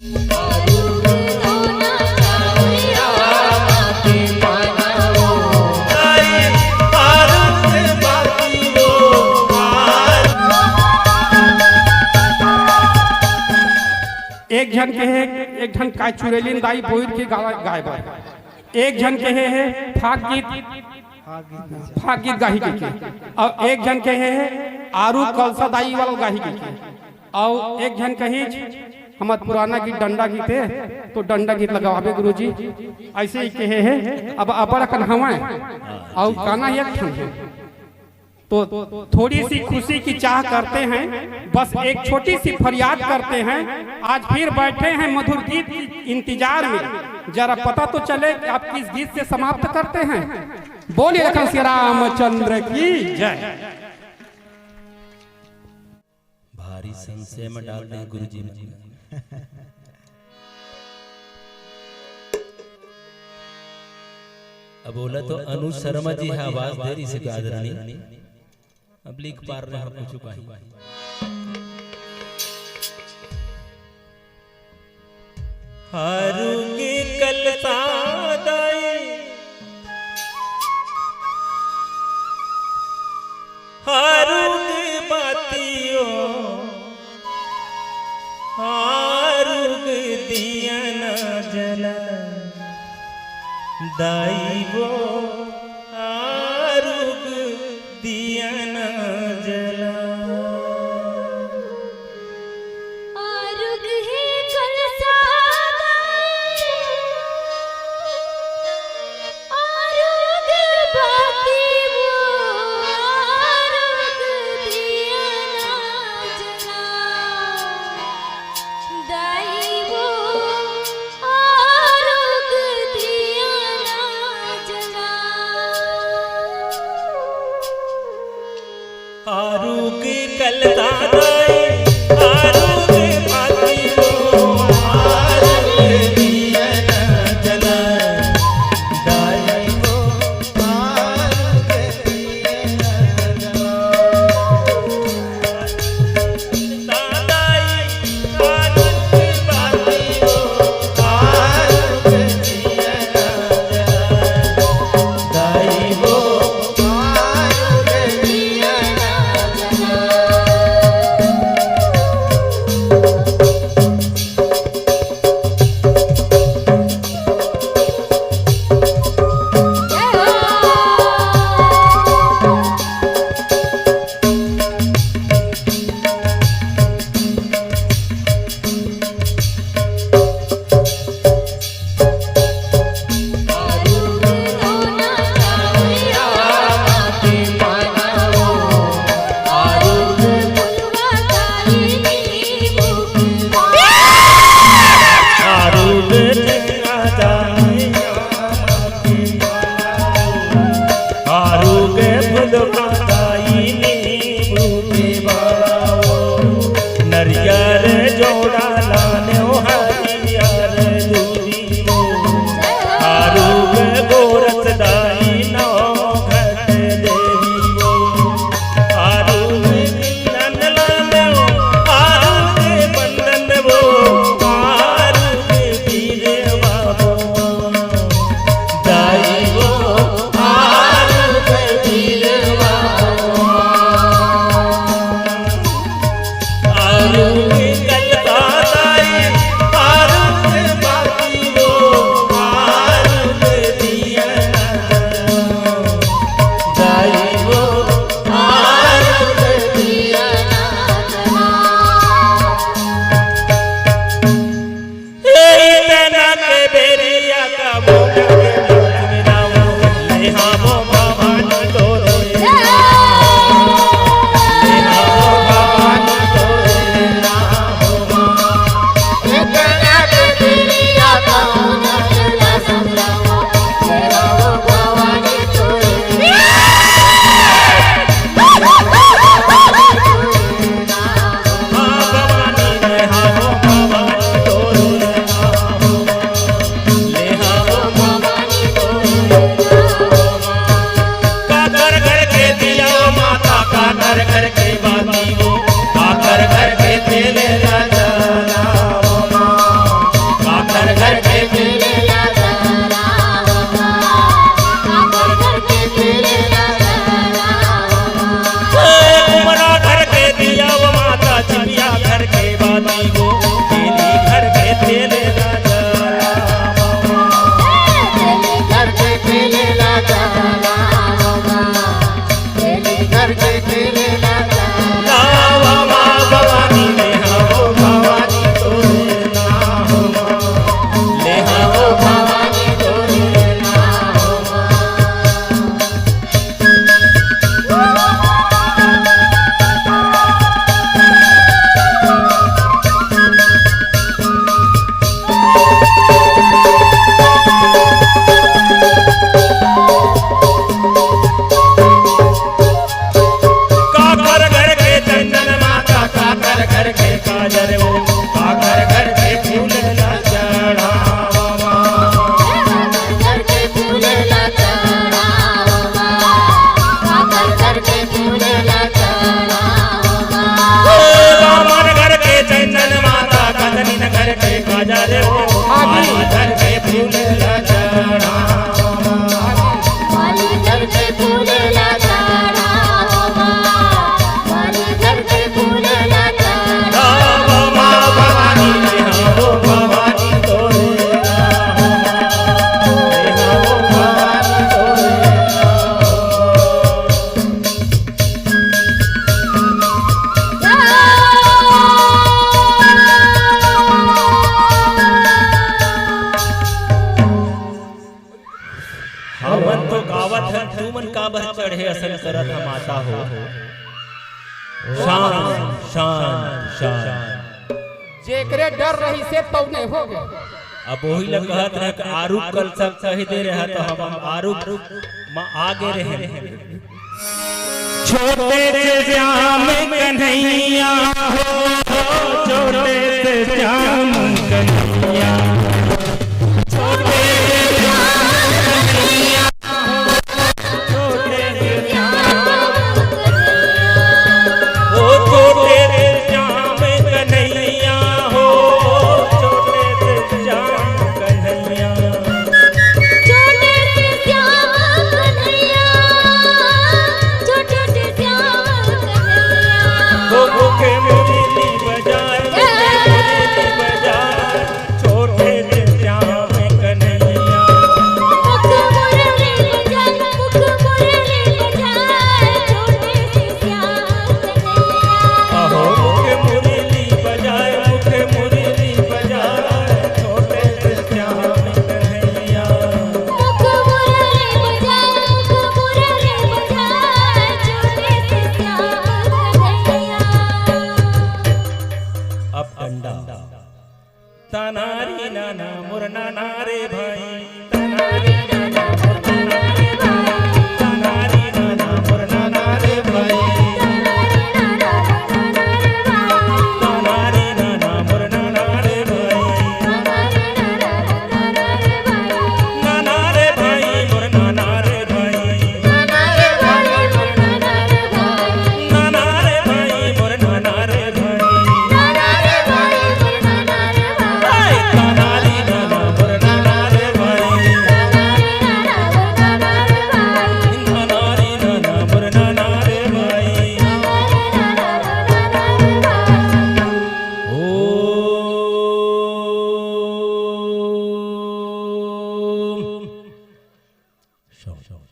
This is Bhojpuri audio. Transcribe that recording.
एक जन के है एक जन काय चुरेलिन दाई बोइर के गाय बाय एक जन के है फाक गीत गाही के और एक जन के है आरू कलसा दाई वाला गाही के और एक जन कही हमार पुराना गीत डंडा गीत है तो डंडा गीत लगावे गुरुजी ऐसे ही कहे है अब अपरा कन हवा और गाना एक ठन है तो थोड़ी सी खुशी की चाह करते हैं, बस एक छोटी सी फरियाद करते हैं। आज फिर बैठे हैं मधुर गीत की इंतजार में, जरा पता तो चले कि आप किस गीत से समाप्त करते हैं। बोलिए लखन श्री रामचंद्र की जय। भारी संशय में डालते हैं गुरुजी में। अब बोला तो अनु शर्मा जी है आवाज दे रही से आदरणीय, अब लिख पार रहे हो कुछ का हारूंगी कल सादाई हारूंगी बातियों हारूंगी दिया न जला दाई वो आरुग दिया न जला आरुग है कलसा आरुग बाती वो आरुग दिया न जला दाई वो आरुग दिया न जला आरुग कल दादाई आरुग बाती वो आरुग दिया न जला दाई वो आरुग दिया न जला दादाई आरुग बाती वो आरुग दिया न जला दाई वो आरुग दिया न जला बजा रे हो माली घर पे फूल लगाना माली घर पे फूल लगाना माली घर पे फूल लगाना वो माँ भवानी हाँ वो भवानी तोरे वो भवानी तोरे हमन तो गावत है तू मन काबर चढ़े असल करत हम आता हो शान शान शान जेकरे डर रही से तौने हो गए। अब वही लग कहत रहे कि आरूप कल सब कह दे रहा तो हम आरूप में आगे रहे छोटे से श्याम कन्हैया हो छोटे से श्याम कन्हैया छोटे से श्याम कन्हैया छोटे से ओ छोटे से श्याम कन्हैया हो छोटे से श्याम कन्हैया छोटे से श्याम कन्हैया छोटे से श्याम कन्हैया वो के मुरली बजाए मुरली बजाए छोटे से श्याम कन्हैया मुख मुरली बजाए छोटे से श्याम कन्हैया आहो मुख मुरली बजाए मुख मुरली बजाए छोटे से श्याम कन्हैया मुख मुरली बजाए छोटे से श्याम कन्हैया अब डंडा तनारी नाना मुरना नारे भाई तनारी नाना मुरना नारे भाई तनारी नाना मुरना नारे भाई तनारी नाना मुरना नारे भाई नाना रे भाई मुरना नारे भाई नाना रे भाई मुरना नारे भाई हाय तनारी नाना मुरना नारे भाई तनारी नाना मुरना नारे भाई ओम